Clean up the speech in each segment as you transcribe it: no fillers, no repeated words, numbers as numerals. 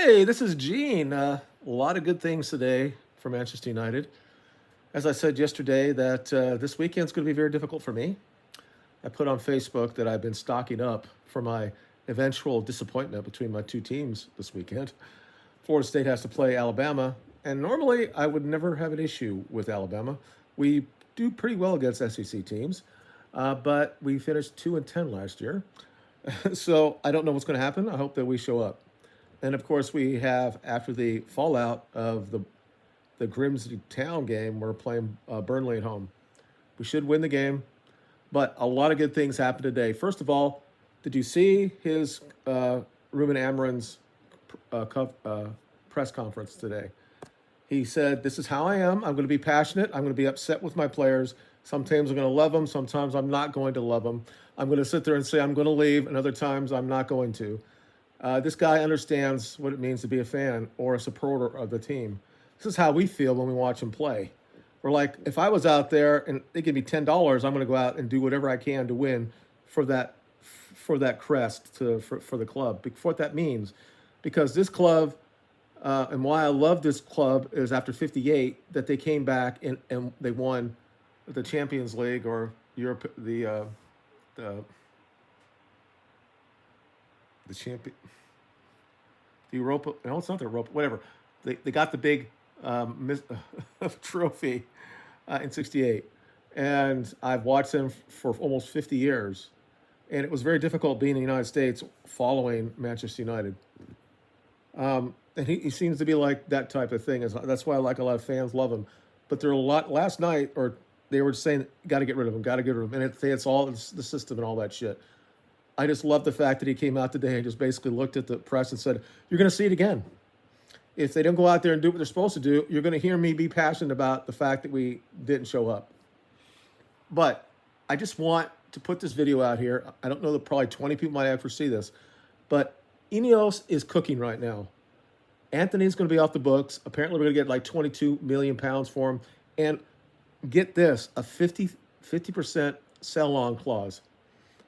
Hey, this is Gene. A lot of good things today for Manchester United. As I said yesterday, that this weekend's going to be very difficult for me. I put on Facebook that I've been stocking up for my eventual disappointment between my two teams this weekend. Florida State has to play Alabama, and normally I would never have an issue with Alabama. We do pretty well against SEC teams, but we finished 2-10 last year. So I don't know what's going to happen. I hope that we show up. And of course, we have, after the fallout of the Grimsby Town game, we're playing Burnley at home. We should win the game, but a lot of good things happened today. First of all, did you see his Ruben Amorim's press conference today? He said, "This is how I am. I'm going to be passionate. I'm going to be upset with my players. Sometimes I'm going to love them. Sometimes I'm not going to love them. I'm going to sit there and say I'm going to leave, and other times I'm not going to." This guy understands what it means to be a fan or a supporter of the team. This is how we feel when we watch him play. We're like, if I was out there and they give me $10, I'm going to go out and do whatever I can to win for that crest for the club. For what that means, because this club and why I love this club is after '58 that they came back and they won the Champions League or Europe the champion, the Europa. No, it's not the Europa. Whatever. They got the big trophy in '68, and I've watched them for almost 50 years, and it was very difficult being in the United States following Manchester United. And he seems to be like that type of thing. That's why I like a lot of fans love him. But there are a lot last night, or they were saying, got to get rid of him, got to get rid of him, and it's all the system and all that shit. I just love the fact that he came out today and just basically looked at the press and said, "You're going to see it again. If they don't go out there and do what they're supposed to do, you're going to hear me be passionate about the fact that we didn't show up." But I just want to put this video out here. I don't know that probably 20 people might ever see this, but INEOS is cooking right now. Antony's going to be off the books. Apparently, we're going to get like 22 million pounds for him. And get this, a 50% sell-on clause.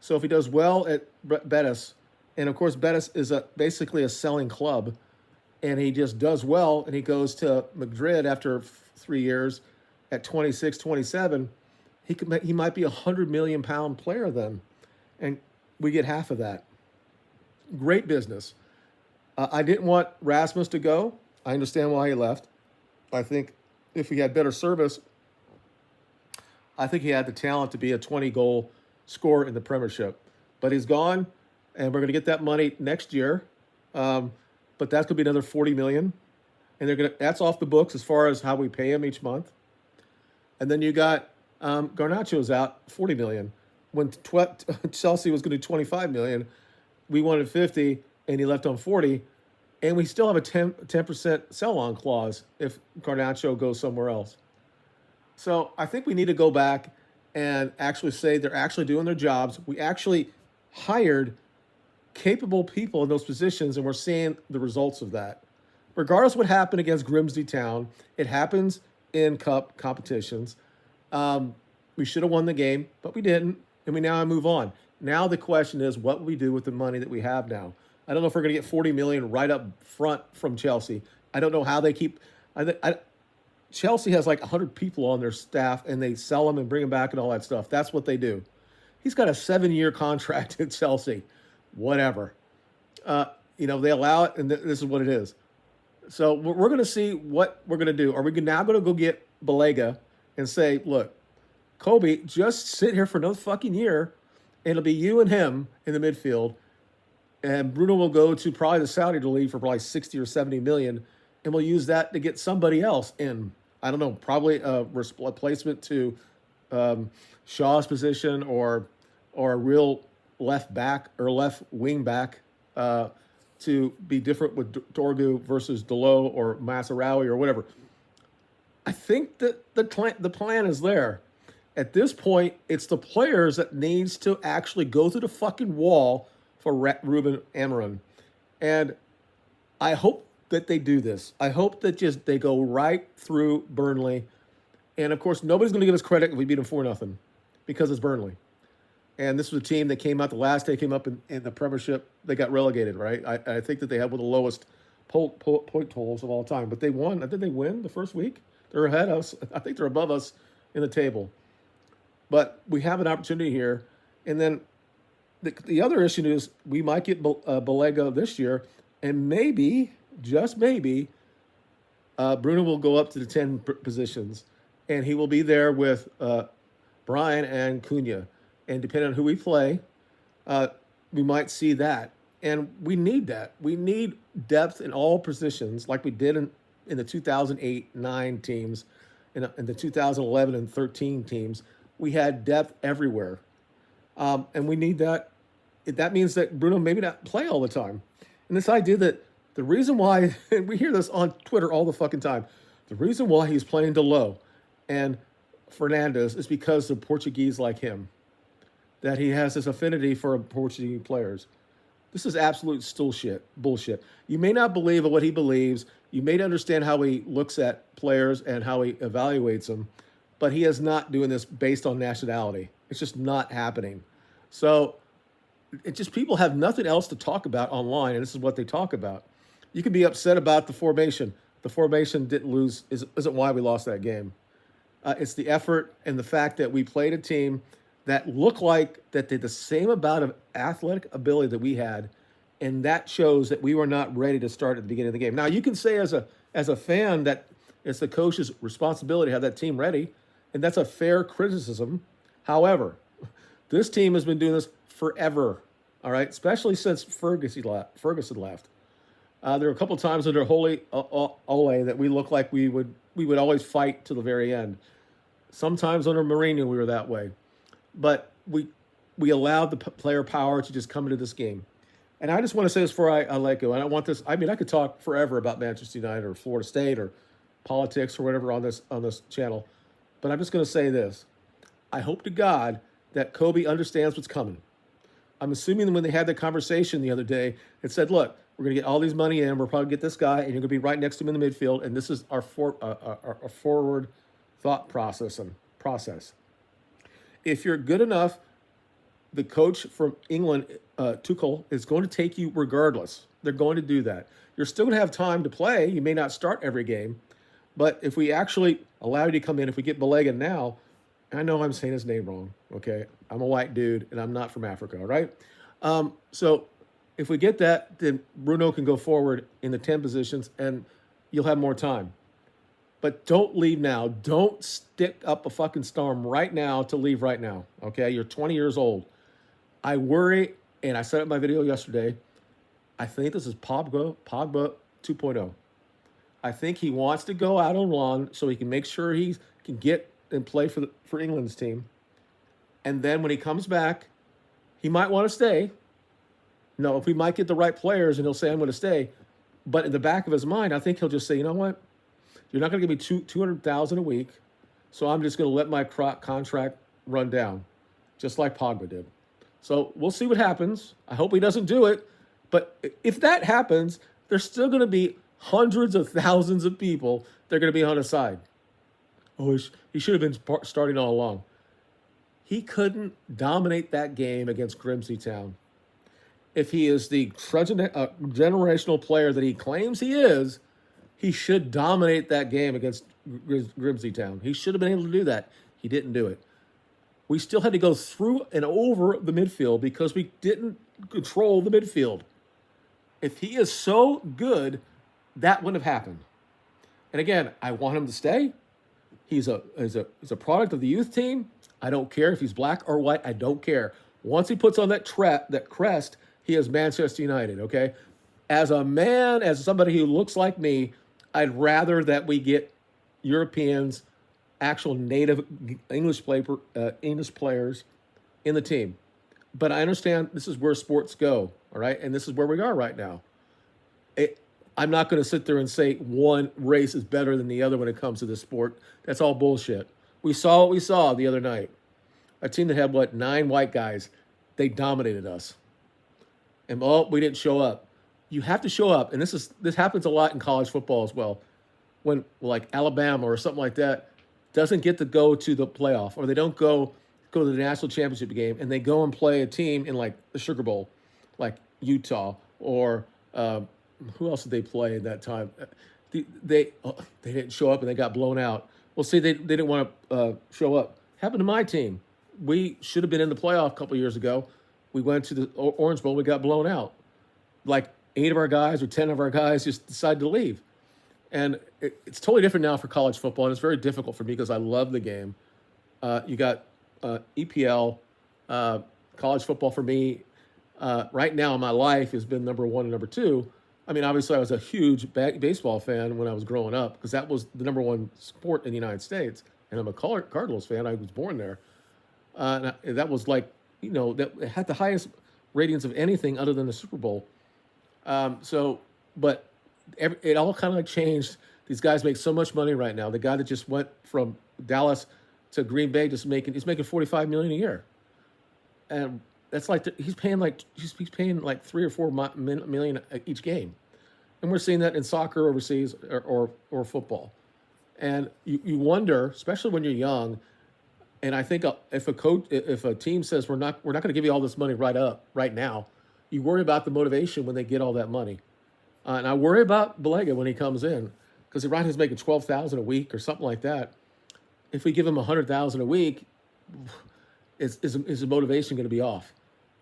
So if he does well at Betis, and of course Betis is basically a selling club, and he just does well, and he goes to Madrid after 3 years at 26, 27, he might be a 100 million pound player then, and we get half of that. Great business. I didn't want Rasmus to go. I understand why he left. I think if he had better service, I think he had the talent to be a 20-goal scorer in the Premiership. But he's gone, and we're going to get that money next year. But that's going to be another $40 million, and that's off the books as far as how we pay him each month. And then you got Garnacho's out $40 million. When Chelsea was going to do $25 million, we wanted 50, and he left on 40, and we still have a 10% sell-on clause if Garnacho goes somewhere else. So I think we need to go back and actually say they're actually doing their jobs. We actually hired capable people in those positions, and we're seeing the results of that. Regardless of what happened against Grimsby Town, it happens in cup competitions. We should have won the game, but we didn't, and we now move on. Now the question is, what will we do with the money that we have now? I don't know if we're going to get $40 million right up front from Chelsea. I don't know how they keep. Chelsea has like 100 people on their staff, and they sell them and bring them back and all that stuff. That's what they do. He's got a 7-year contract at Chelsea. Whatever. They allow it, and this is what it is. So we're going to see what we're going to do. Are we now going to go get Balega and say, "Look, Kobe, just sit here for another fucking year, and it'll be you and him in the midfield, and Bruno will go to probably the Saudi league for probably 60 or 70 million, and we'll use that to get somebody else in." I don't know, probably a replacement to Shaw's position or a real left back or left wing back to be different with Dorgu versus Delo or Masarawi or whatever. I think that the plan is there. At this point, it's the players that needs to actually go through the fucking wall for Ruben Amorim. And I hope that they do this. I hope that just they go right through Burnley. And of course, nobody's going to give us credit if we beat them 4-0 because it's Burnley. And this was a team that came out the last day, came up in the Premiership. They got relegated, right? I think that they had one of the lowest point totals of all time. But they won. Did they win the first week? They're ahead of us. I think they're above us in the table. But we have an opportunity here. And then the other issue is we might get Balega this year, and maybe, just maybe, Bruno will go up to the 10 positions, and he will be there with Brian and Cunha. And depending on who we play, we might see that. And we need that. We need depth in all positions, like we did in the 2008-9 teams, in the 2011 and 13 teams. We had depth everywhere. And we need that. That means that Bruno maybe not play all the time. And this idea that the reason why, and we hear this on Twitter all the fucking time, the reason why he's playing Delo and Fernandes is because of Portuguese like him, that he has this affinity for Portuguese players. This is absolute bullshit. You may not believe in what he believes. You may not understand how he looks at players and how he evaluates them, but he is not doing this based on nationality. It's just not happening. So it just, people have nothing else to talk about online, and this is what they talk about. You can be upset about the formation. The formation isn't why we lost that game. It's the effort and the fact that we played a team that looked like that did the same amount of athletic ability that we had, and that shows that we were not ready to start at the beginning of the game. Now, you can say as a fan that it's the coach's responsibility to have that team ready, and that's a fair criticism. However, this team has been doing this forever, all right, especially since Ferguson left. There were a couple of times under Ole that we looked like we would always fight to the very end. Sometimes under Mourinho we were that way. But we allowed the player power to just come into this game. And I just want to say this before I let go. I don't want this. I mean, I could talk forever about Manchester United or Florida State or politics or whatever on this channel. But I'm just going to say this. I hope to God that Kobe understands what's coming. I'm assuming that when they had that conversation the other day, it said, look, we're going to get all these money in. We'll probably get this guy, and you're going to be right next to him in the midfield. And this is our forward thought process. If you're good enough, the coach from England, Tuchel, is going to take you regardless. They're going to do that. You're still going to have time to play. You may not start every game. But if we actually allow you to come in, if we get Balega now, I know I'm saying his name wrong, okay? I'm a white dude, and I'm not from Africa, all right? So if we get that, then Bruno can go forward in the 10 positions, and you'll have more time. But don't leave now. Don't stick up a fucking storm right now to leave right now, okay? You're 20 years old. I worry, and I said it in my video yesterday, I think this is Pogba 2.0. I think he wants to go out on loan so he can make sure he can get and play for England's team. And then when he comes back, he might want to stay. No, if we might get the right players and he'll say, I'm going to stay. But in the back of his mind, I think he'll just say, you know what? You're not going to give me $200,000 a week, so I'm just going to let my contract run down, just like Pogba did. So we'll see what happens. I hope he doesn't do it. But if that happens, there's still going to be hundreds of thousands of people that are going to be on his side. Oh, he should have been starting all along. He couldn't dominate that game against Grimsby Town. If he is the generational player that he claims he is, he should dominate that game against Grimsby Town. He should have been able to do that. He didn't do it. We still had to go through and over the midfield because we didn't control the midfield. If he is so good, that wouldn't have happened. And again, I want him to stay. He's a product of the youth team. I don't care if he's black or white. I don't care. Once he puts on that crest, he is Manchester United, okay? As a man, as somebody who looks like me, I'd rather that we get Europeans, actual native English players in the team. But I understand this is where sports go, all right? And this is where we are right now. I'm not going to sit there and say one race is better than the other when it comes to this sport. That's all bullshit. We saw what we saw the other night. A team that had, 9 white guys. They dominated us. And, we didn't show up. You have to show up. And this happens a lot in college football as well. When, Alabama or something like that doesn't get to go to the playoff, or they don't go to the national championship game, and they go and play a team in, the Sugar Bowl, like Utah or who else did they play at that time? They didn't show up and they got blown out. Well, see, they didn't want to show up. Happened to my team. We should have been in the playoff a couple years ago. We went to the Orange Bowl. We got blown out. Like 8 of our guys or 10 of our guys just decided to leave. And it's totally different now for college football, and it's very difficult for me because I love the game. You got EPL, college football for me. Right now in my life has been number one and number two. I mean, obviously, I was a huge baseball fan when I was growing up because that was the number one sport in the United States. And I'm a Cardinals fan. I was born there. That was like, that had the highest ratings of anything other than the Super Bowl. But it all kind of like changed. These guys make so much money right now. The guy that just went from Dallas to Green Bay he's making $45 million a year, and that's like he's paying like 3 or 4 million each game, and we're seeing that in soccer overseas or football, and you wonder, especially when you're young. And I think if a team says we're not going to give you all this money right now, you worry about the motivation when they get all that money. And I worry about Belega when he comes in because right he's making $12,000 a week or something like that. If we give him $100,000 a week, is his motivation going to be off?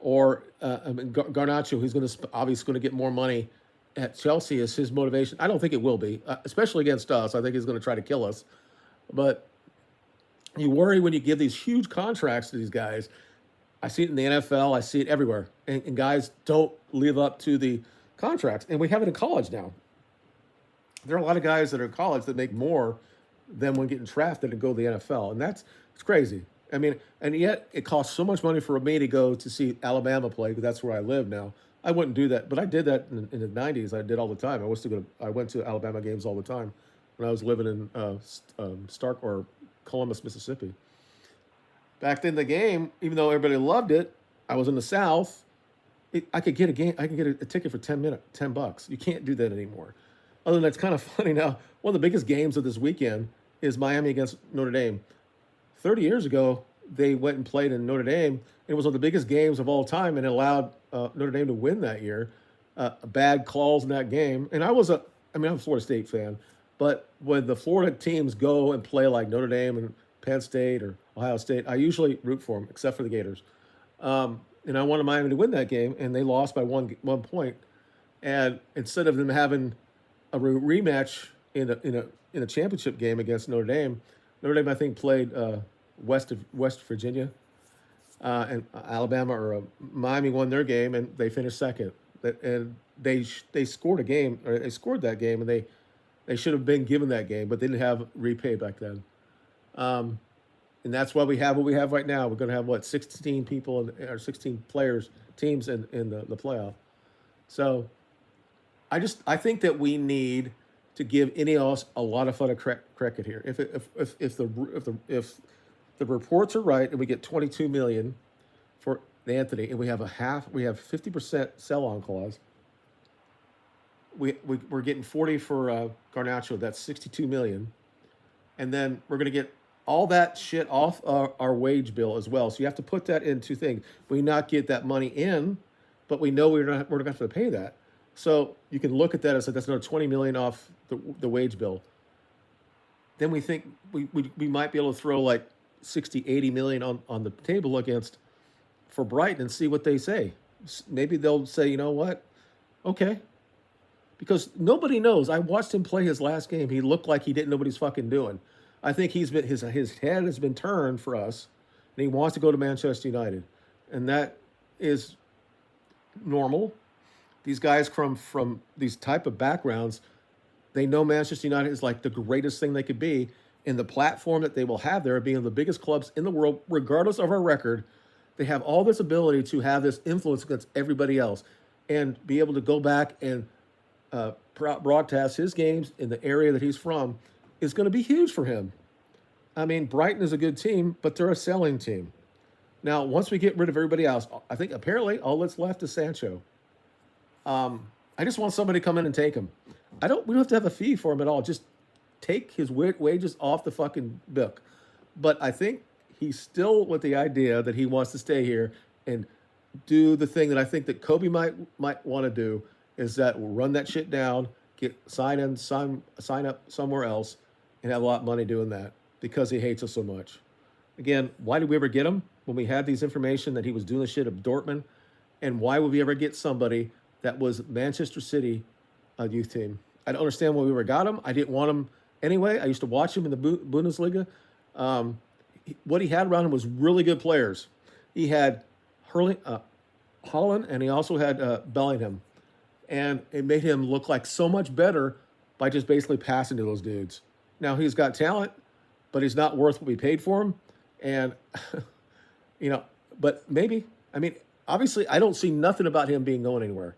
Or Garnacho, who's obviously going to get more money at Chelsea, is his motivation? I don't think it will be, especially against us. I think he's going to try to kill us. But you worry when you give these huge contracts to these guys. I see it in the NFL. I see it everywhere. And guys don't live up to the contracts. And we have it in college now. There are a lot of guys that are in college that make more than when getting drafted and go to the NFL. And it's crazy. I mean, and yet it costs so much money for me to go to see Alabama play because that's where I live now. I wouldn't do that, but I did that in the 90s. I did all the time. I went to Alabama games all the time when I was living in Stark or Columbus, Mississippi. Back then, the game, even though everybody loved it, I was in the South. I could get a ticket for $10. You can't do that anymore. Other than that's kind of funny now. One of the biggest games of this weekend is Miami against Notre Dame. 30 years ago, they went and played in Notre Dame. And it was one of the biggest games of all time, and it allowed Notre Dame to win that year. Bad calls in that game, and I'm a Florida State fan. But when the Florida teams go and play like Notre Dame and Penn State or Ohio State, I usually root for them, except for the Gators. And I wanted Miami to win that game, and they lost by one point. And instead of them having a rematch in a championship game against Notre Dame I think played West Virginia, and Alabama or Miami won their game, and they finished second. And they scored a game, or they scored that game, and they should have been given that game, but they didn't have repay back then. And that's why we have what we have right now. We're going to have 16 people or 16 teams in the playoff. So I think that we need to give INEOS a lot of fun at cricket here. If the reports are right and we get 22 million for Antony and we have 50% sell-on clause, we're getting 40 for Garnacho. That's 62 million, and then we're going to get all that shit off our wage bill as well. So you have to put that into things. We not get that money in, but we know we're not going to have to pay that. So you can look at that as that's another 20 million off the wage bill. Then we think we might be able to throw like 60, 80 million on the table for Brighton and see what they say. Maybe they'll say, you know what? Okay. Because nobody knows. I watched him play his last game. He looked like he didn't know what he's fucking doing. I think his head has been turned for us, and he wants to go to Manchester United. And that is normal. These guys from these type of backgrounds, they know Manchester United is like the greatest thing they could be, and the platform that they will have there, being the biggest clubs in the world, regardless of our record, they have all this ability to have this influence against everybody else and be able to go back and broadcast his games in the area that he's from is going to be huge for him. I mean, Brighton is a good team, but they're a selling team. Now, once we get rid of everybody else, I think apparently all that's left is Sancho. I just want somebody to come in and take him. We don't have to have a fee for him at all. Just take his wages off the fucking book. But I think he's still with the idea that he wants to stay here and do the thing that I think that Kobe might want to do is that we'll run that shit down, sign up somewhere else, and have a lot of money doing that because he hates us so much. Again, why did we ever get him when we had these information that he was doing the shit at Dortmund? And why would we ever get somebody that was Manchester City youth team? I don't understand why we ever got him. I didn't want him anyway. I used to watch him in the Bundesliga. What he had around him was really good players. He had Holland, and he also had Bellingham. And it made him look like so much better by just basically passing to those dudes. Now, he's got talent, but he's not worth what we paid for him. And, but maybe, obviously, I don't see nothing about him going anywhere.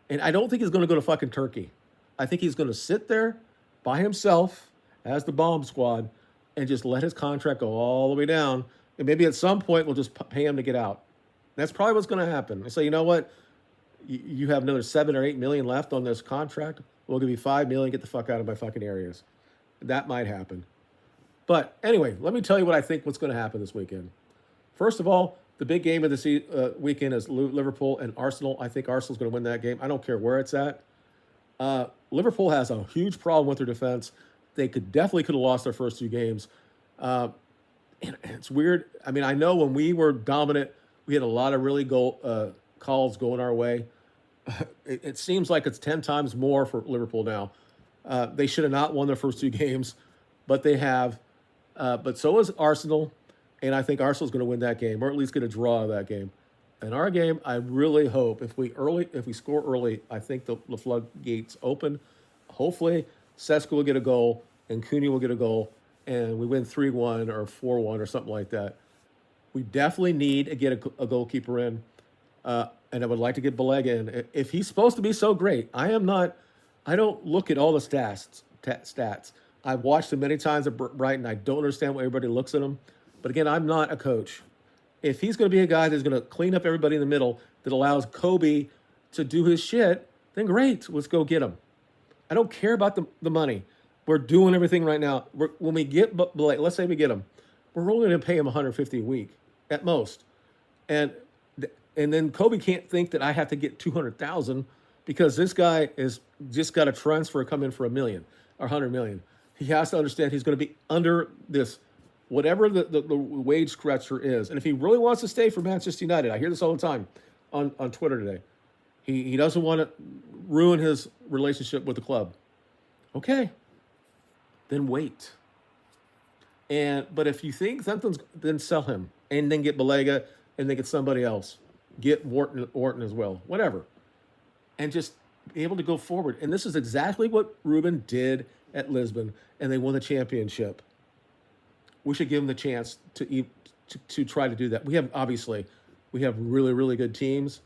And I don't think he's going to go to fucking Turkey. I think he's going to sit there by himself as the bomb squad and just let his contract go all the way down. And maybe at some point we'll just pay him to get out. That's probably what's going to happen. So you know what? You have another 7 or 8 million left on this contract. We'll give you 5 million. Get the fuck out of my fucking areas. That might happen. But anyway, let me tell you what I think what's going to happen this weekend. First of all, the big game of the weekend is Liverpool and Arsenal. I think Arsenal's going to win that game. I don't care where it's at. Liverpool has a huge problem with their defense. They could have lost their first 2 games. And it's weird. I know when we were dominant, we had a lot of really calls going our way. It seems like it's 10 times more for Liverpool now. They should have not won their first 2 games, but they have. But so is Arsenal, and I think Arsenal's going to win that game, or at least get a draw of that game. In our game, I really hope if we score early, I think the floodgates open. Hopefully, Sesko will get a goal, and Cooney will get a goal, and we win 3-1 or 4-1 or something like that. We definitely need to get a goalkeeper in, and I would like to get Balega in. If he's supposed to be so great, I don't look at all the stats. I've watched him many times at Brighton. I don't understand why everybody looks at him. But again, I'm not a coach. If he's going to be a guy that's going to clean up everybody in the middle that allows Kobe to do his shit, then great. Let's go get him. I don't care about the money. We're doing everything right now. When we get Blake, let's say we get him, we're only going to pay him $150 a week at most. And then Kobe can't think that I have to get $200,000 because this guy is just got a transfer come in for $1 million or $100 million. He has to understand he's going to be under this, whatever the wage structure is. And if he really wants to stay for Manchester United, I hear this all the time on Twitter today. He doesn't want to ruin his relationship with the club. Okay, then wait. But if you think something's, then sell him and then get Balega and then get somebody else. Get Wharton as well, whatever. And just be able to go forward. And this is exactly what Ruben did at Lisbon, and they won the championship. We should give them the chance to try to do that. We have really, really good teams.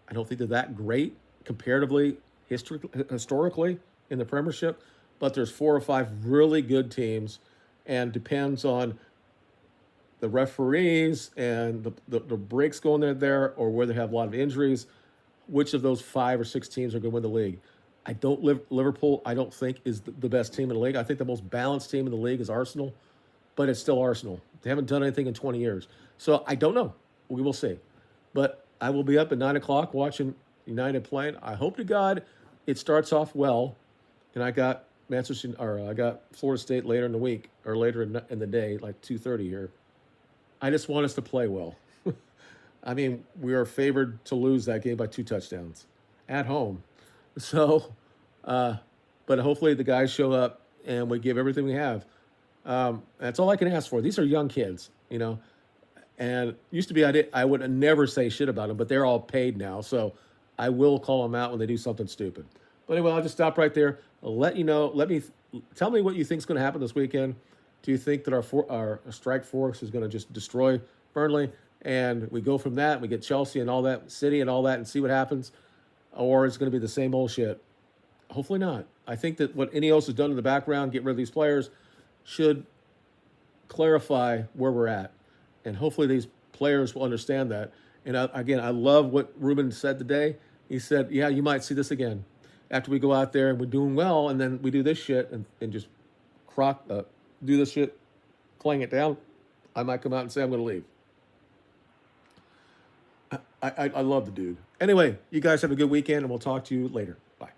I don't think they're that great comparatively, historically in the Premiership, but there's 4 or 5 really good teams, and depends on the referees and the breaks going there, or where they have a lot of injuries, which of those 5 or 6 teams are going to win the league. Liverpool, I don't think, is the best team in the league. I think the most balanced team in the league is Arsenal, but it's still Arsenal. They haven't done anything in 20 years. So I don't know. We will see. But I will be up at 9 o'clock watching United playing. I hope to God it starts off well. And I got Florida State later in the week, or later in the day, like 2:30 here. I just want us to play well. We are favored to lose that game by 2 touchdowns at home. So, but hopefully the guys show up and we give everything we have. That's all I can ask for. These are young kids, and used to be I would never say shit about them, but they're all paid now. So I will call them out when they do something stupid. But anyway, I'll just stop right there. I'll let you know. Tell me what you think is going to happen this weekend. Do you think that our strike force is going to just destroy Burnley, and we go from that, we get Chelsea and all that, City and all that, and see what happens? Or it's going to be the same old shit? Hopefully not. I think that what INEOS has done in the background, get rid of these players, should clarify where we're at. And hopefully these players will understand that. And I love what Ruben said today. He said, yeah, you might see this again. After we go out there and we're doing well, and then we do this shit and just do this shit, clang it down, I might come out and say I'm going to leave. I love the dude. Anyway, you guys have a good weekend, and we'll talk to you later. Bye.